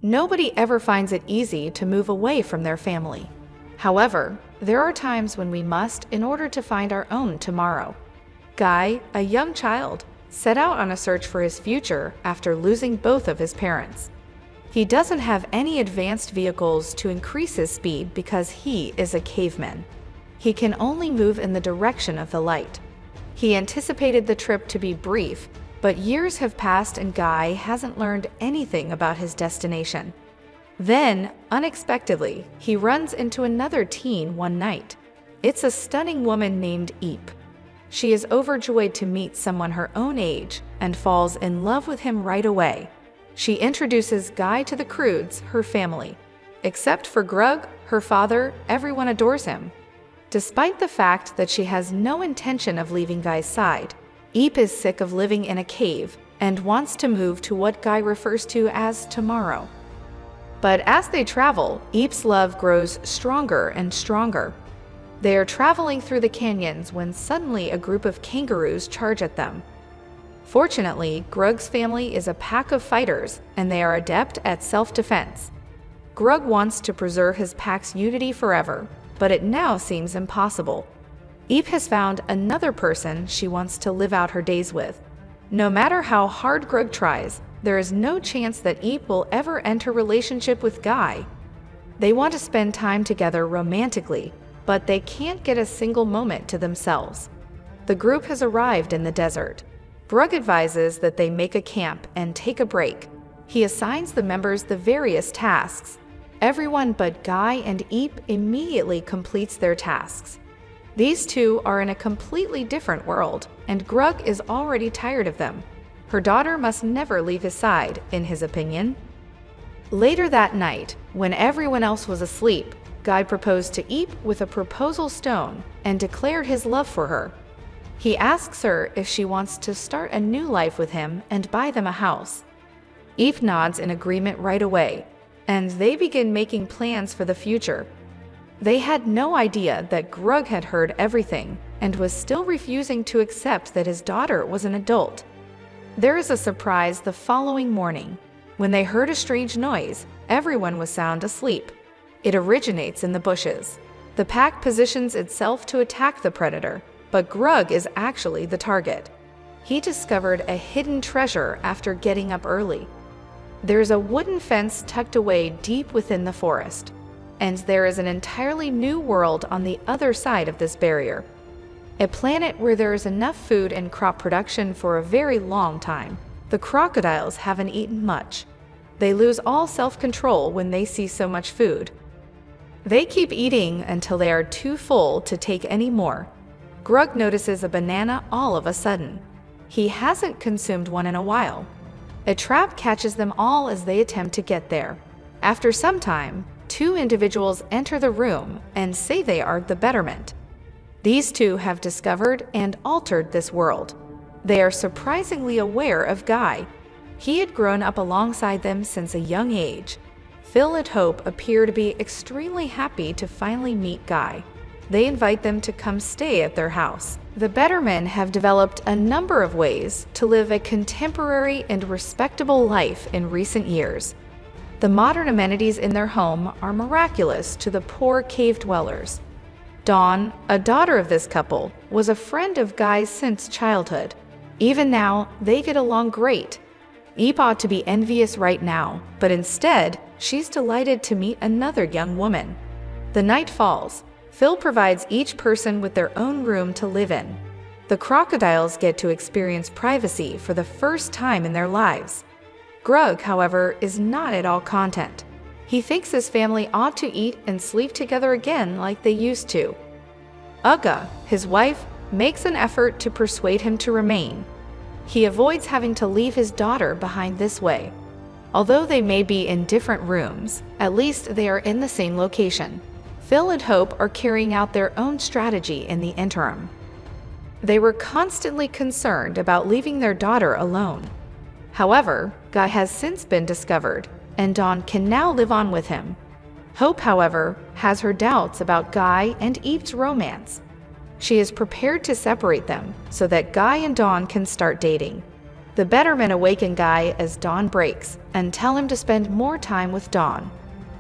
Nobody ever finds it easy to move away from their family. However, there are times when we must in order to find our own tomorrow. Guy, a young child, set out on a search for his future after losing both of his parents. He doesn't have any advanced vehicles to increase his speed because he is a caveman. He can only move in the direction of the light. He anticipated the trip to be brief, but years have passed and Guy hasn't learned anything about his destination. Then, unexpectedly, he runs into another teen one night. It's a stunning woman named Eep. She is overjoyed to meet someone her own age and falls in love with him right away. She introduces Guy to the Croods, her family. Except for Grug, her father, everyone adores him. Despite the fact that she has no intention of leaving Guy's side, Eep is sick of living in a cave and wants to move to what Guy refers to as tomorrow. But as they travel, Eep's love grows stronger and stronger. They are traveling through the canyons when suddenly a group of kangaroos charge at them. Fortunately, Grug's family is a pack of fighters and they are adept at self-defense. Grug wants to preserve his pack's unity forever, but it now seems impossible. Eep has found another person she wants to live out her days with. No matter how hard Grug tries, there is no chance that Eep will ever enter a relationship with Guy. They want to spend time together romantically, but they can't get a single moment to themselves. The group has arrived in the desert. Grug advises that they make a camp and take a break. He assigns the members the various tasks. Everyone but Guy and Eep immediately completes their tasks. These two are in a completely different world, and Grug is already tired of them. Her daughter must never leave his side, in his opinion. Later that night, when everyone else was asleep, Guy proposed to Eep with a proposal stone and declared his love for her. He asks her if she wants to start a new life with him and buy them a house. Eep nods in agreement right away, and they begin making plans for the future. They had no idea that Grug had heard everything and was still refusing to accept that his daughter was an adult. There is a surprise the following morning. When they heard a strange noise, everyone was sound asleep. It originates in the bushes. The pack positions itself to attack the predator, but Grug is actually the target. He discovered a hidden treasure after getting up early. There's a wooden fence tucked away deep within the forest, and there is an entirely new world on the other side of this barrier. A planet where there is enough food and crop production for a very long time. The crocodiles haven't eaten much. They lose all self-control when they see so much food. They keep eating until they are too full to take any more. Grug notices a banana all of a sudden. He hasn't consumed one in a while. A trap catches them all as they attempt to get there. After some time, two individuals enter the room and say they are the Betterment. These two have discovered and altered this world. They are surprisingly aware of Guy. He had grown up alongside them since a young age. Phil and Hope appear to be extremely happy to finally meet Guy. They invite them to come stay at their house. The Bettermen have developed a number of ways to live a contemporary and respectable life in recent years. The modern amenities in their home are miraculous to the poor cave dwellers. Dawn, a daughter of this couple, was a friend of Guy's since childhood. Even now, they get along great. Eep ought to be envious right now, but instead, she's delighted to meet another young woman. The night falls. Phil provides each person with their own room to live in. The crocodiles get to experience privacy for the first time in their lives. Grug, however, is not at all content. He thinks his family ought to eat and sleep together again like they used to. Ugga, his wife, makes an effort to persuade him to remain. He avoids having to leave his daughter behind this way. Although they may be in different rooms, at least they are in the same location. Phil and Hope are carrying out their own strategy in the interim. They were constantly concerned about leaving their daughter alone. However, Guy has since been discovered, and Dawn can now live on with him. Hope, however, has her doubts about Guy and Eve's romance. She is prepared to separate them so that Guy and Dawn can start dating. The Bettermen awaken Guy as dawn breaks and tell him to spend more time with Dawn.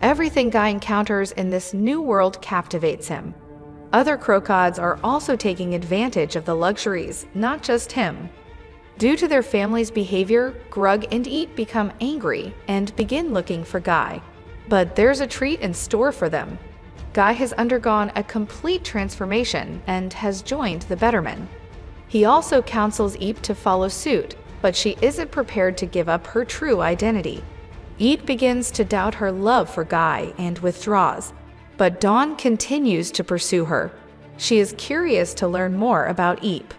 Everything Guy encounters in this new world captivates him. Other crocods are also taking advantage of the luxuries, not just him. Due to their family's behavior, Grug and Eep become angry and begin looking for Guy. But there's a treat in store for them. Guy has undergone a complete transformation and has joined the Bettermen. He also counsels Eep to follow suit, but she isn't prepared to give up her true identity. Eep begins to doubt her love for Guy and withdraws, but Dawn continues to pursue her. She is curious to learn more about Eep.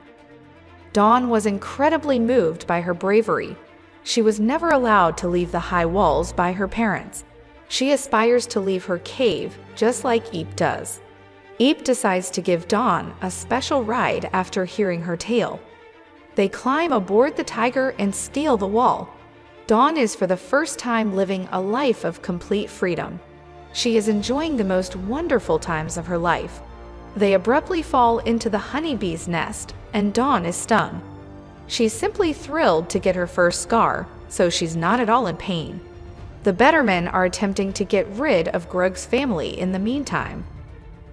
Dawn was incredibly moved by her bravery. She was never allowed to leave the high walls by her parents. She aspires to leave her cave, just like Eep does. Eep decides to give Dawn a special ride after hearing her tale. They climb aboard the tiger and scale the wall. Dawn is for the first time living a life of complete freedom. She is enjoying the most wonderful times of her life. They abruptly fall into the honeybee's nest, and Dawn is stung. She's simply thrilled to get her first scar, so she's not at all in pain. The Bettermen are attempting to get rid of Grug's family in the meantime.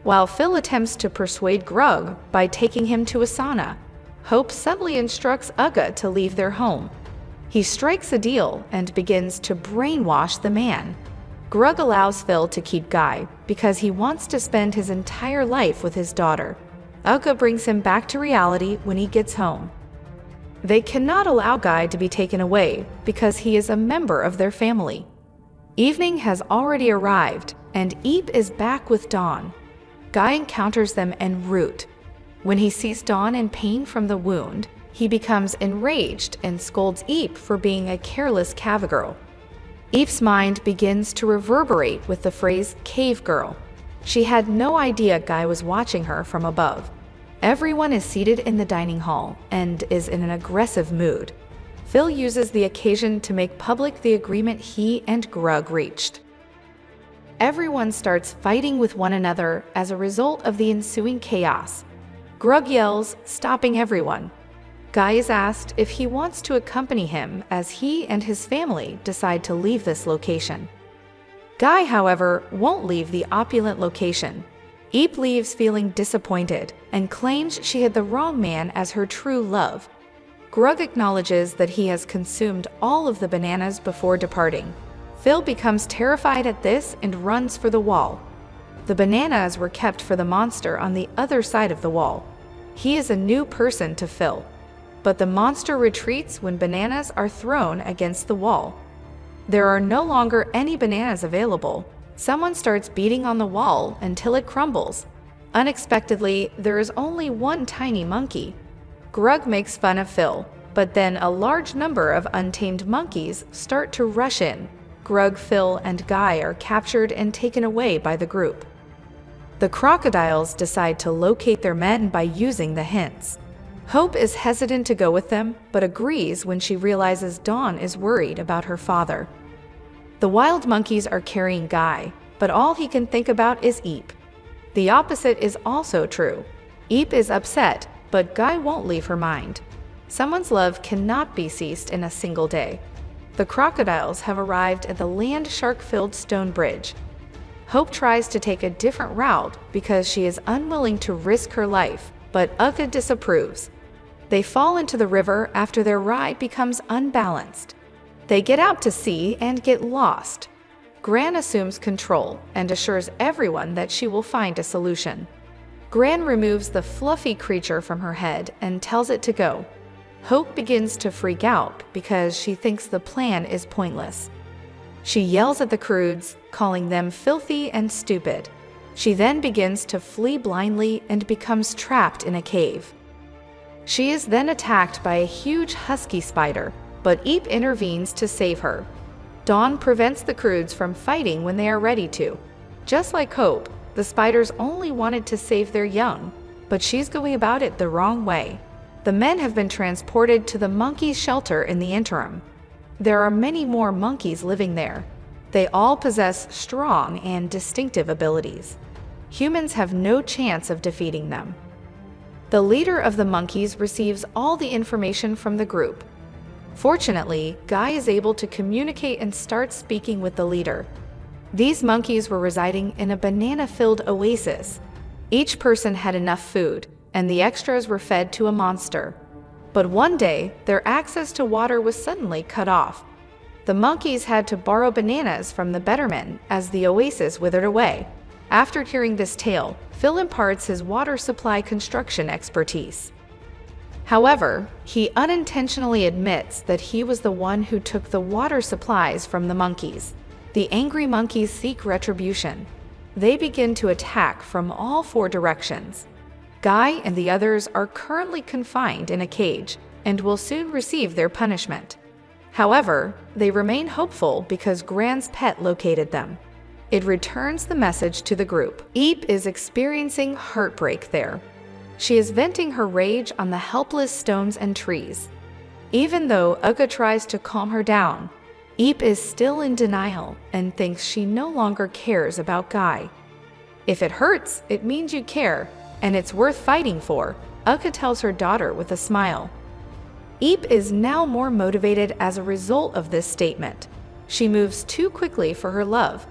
While Phil attempts to persuade Grug by taking him to a sauna, Hope suddenly instructs Uga to leave their home. He strikes a deal and begins to brainwash the man. Grug allows Phil to keep Guy because he wants to spend his entire life with his daughter. Uga brings him back to reality when he gets home. They cannot allow Guy to be taken away because he is a member of their family. Evening has already arrived, and Eep is back with Dawn. Guy encounters them en route. When he sees Dawn in pain from the wound, he becomes enraged and scolds Eep for being a careless cave girl. Eep's mind begins to reverberate with the phrase cave girl. She had no idea Guy was watching her from above. Everyone is seated in the dining hall and is in an aggressive mood. Phil uses the occasion to make public the agreement he and Grug reached. Everyone starts fighting with one another as a result of the ensuing chaos. Grug yells, stopping everyone. Guy is asked if he wants to accompany him as he and his family decide to leave this location. Guy, however, won't leave the opulent location. Eep leaves feeling disappointed and claims she had the wrong man as her true love. Grug acknowledges that he has consumed all of the bananas before departing. Phil becomes terrified at this and runs for the wall. The bananas were kept for the monster on the other side of the wall. He is a new person to Phil. But the monster retreats when bananas are thrown against the wall. There are no longer any bananas available. Someone starts beating on the wall until it crumbles. Unexpectedly, there is only one tiny monkey. Grug makes fun of Phil, but then a large number of untamed monkeys start to rush in. Grug, Phil, and Guy are captured and taken away by the group. The crocodiles decide to locate their men by using the hints. Hope is hesitant to go with them, but agrees when she realizes Dawn is worried about her father. The wild monkeys are carrying Guy, but all he can think about is Eep. The opposite is also true. Eep is upset, but Guy won't leave her mind. Someone's love cannot be ceased in a single day. The crocodiles have arrived at the land shark-filled stone bridge. Hope tries to take a different route because she is unwilling to risk her life, but Uga disapproves. They fall into the river after their ride becomes unbalanced. They get out to sea and get lost. Gran assumes control and assures everyone that she will find a solution. Gran removes the fluffy creature from her head and tells it to go. Hope begins to freak out because she thinks the plan is pointless. She yells at the Croods, calling them filthy and stupid. She then begins to flee blindly and becomes trapped in a cave. She is then attacked by a huge husky spider, but Eep intervenes to save her. Dawn prevents the Croods from fighting when they are ready to. Just like Hope, the spiders only wanted to save their young, but she's going about it the wrong way. The men have been transported to the monkey shelter in the interim. There are many more monkeys living there. They all possess strong and distinctive abilities. Humans have no chance of defeating them. The leader of the monkeys receives all the information from the group. Fortunately, Guy is able to communicate and starts speaking with the leader. These monkeys were residing in a banana-filled oasis. Each person had enough food, and the extras were fed to a monster. But one day, their access to water was suddenly cut off. The monkeys had to borrow bananas from the better men as the oasis withered away. After hearing this tale, Phil imparts his water supply construction expertise. However, he unintentionally admits that he was the one who took the water supplies from the monkeys. The angry monkeys seek retribution. They begin to attack from all 4 directions. Guy and the others are currently confined in a cage and will soon receive their punishment. However, they remain hopeful because Gran's pet located them. It returns the message to the group. Eep is experiencing heartbreak there. She is venting her rage on the helpless stones and trees. Even though Uga tries to calm her down, Eep is still in denial and thinks she no longer cares about Guy. If it hurts, it means you care, and it's worth fighting for, Uga tells her daughter with a smile. Eep is now more motivated as a result of this statement. She moves too quickly for her love.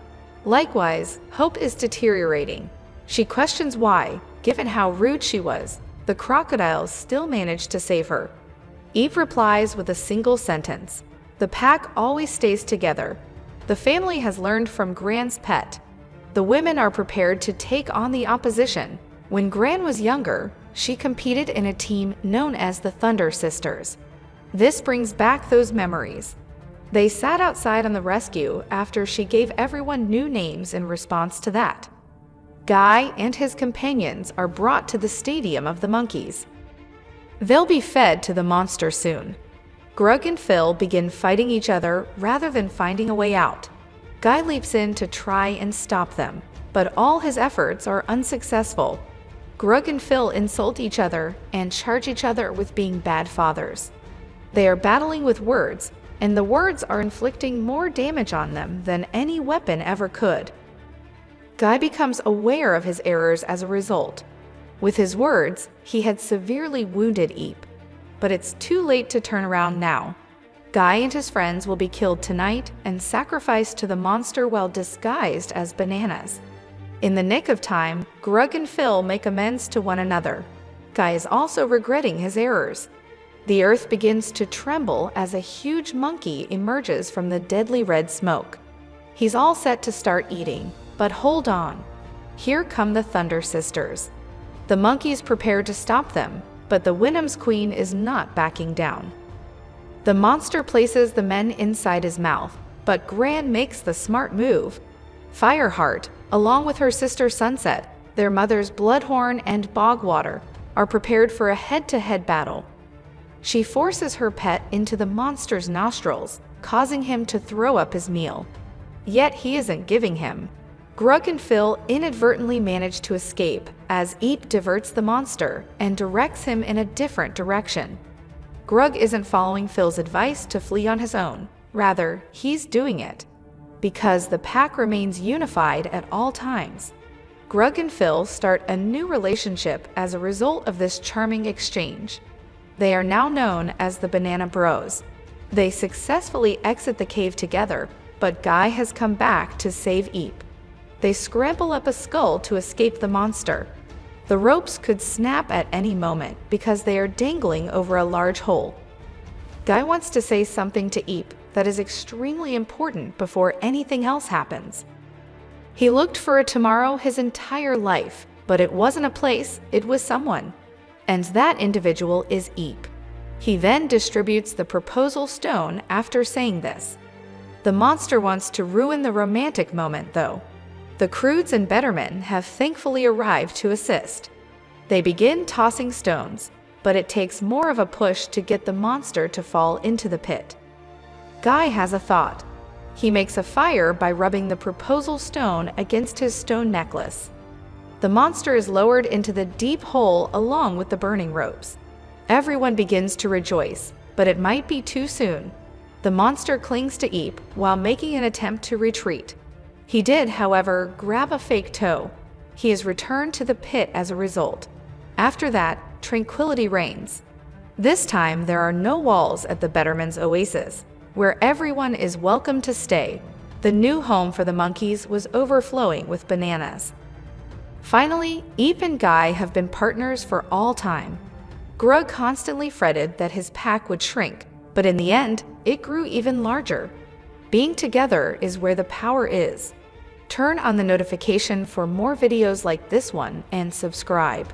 Likewise, Hope is deteriorating. She questions why, given how rude she was, the crocodiles still managed to save her. Eep replies with a single sentence. The pack always stays together. The family has learned from Gran's pet. The women are prepared to take on the opposition. When Gran was younger, she competed in a team known as the Thunder Sisters. This brings back those memories. They sat outside on the rescue after she gave everyone new names in response to that. Guy and his companions are brought to the stadium of the monkeys. They'll be fed to the monster soon. Grug and Phil begin fighting each other rather than finding a way out. Guy leaps in to try and stop them, but all his efforts are unsuccessful. Grug and Phil insult each other and charge each other with being bad fathers. They are battling with words, and the words are inflicting more damage on them than any weapon ever could. Guy becomes aware of his errors as a result. With his words, he had severely wounded Eep, but it's too late to turn around now. Guy and his friends will be killed tonight and sacrificed to the monster while disguised as bananas. In the nick of time, Grug and Phil make amends to one another. Guy is also regretting his errors. The earth begins to tremble as a huge monkey emerges from the deadly red smoke. He's all set to start eating, but hold on. Here come the Thunder Sisters. The monkeys prepare to stop them, but the Winham's queen is not backing down. The monster places the men inside his mouth, but Gran makes the smart move. Fireheart, along with her sister Sunset, their mothers Bloodhorn and Bogwater, are prepared for a head-to-head battle. She forces her pet into the monster's nostrils, causing him to throw up his meal. Yet he isn't giving him. Grug and Phil inadvertently manage to escape as Eep diverts the monster and directs him in a different direction. Grug isn't following Phil's advice to flee on his own. Rather, he's doing it because the pack remains unified at all times. Grug and Phil start a new relationship as a result of this charming exchange. They are now known as the Banana Bros. They successfully exit the cave together, but Guy has come back to save Eep. They scramble up a skull to escape the monster. The ropes could snap at any moment because they are dangling over a large hole. Guy wants to say something to Eep that is extremely important before anything else happens. He looked for a tomorrow his entire life, but it wasn't a place, it was someone. And that individual is Eep. He then distributes the proposal stone after saying this. The monster wants to ruin the romantic moment, though. The Croods and Bettermen have thankfully arrived to assist. They begin tossing stones, but it takes more of a push to get the monster to fall into the pit. Guy has a thought. He makes a fire by rubbing the proposal stone against his stone necklace. The monster is lowered into the deep hole along with the burning ropes. Everyone begins to rejoice, but it might be too soon. The monster clings to Eep while making an attempt to retreat. He did, however, grab a fake toe. He is returned to the pit as a result. After that, tranquility reigns. This time, there are no walls at the Betterman's Oasis, where everyone is welcome to stay. The new home for the monkeys was overflowing with bananas. Finally, Eep and Guy have been partners for all time. Grug constantly fretted that his pack would shrink, but in the end, it grew even larger. Being together is where the power is. Turn on the notification for more videos like this one and subscribe.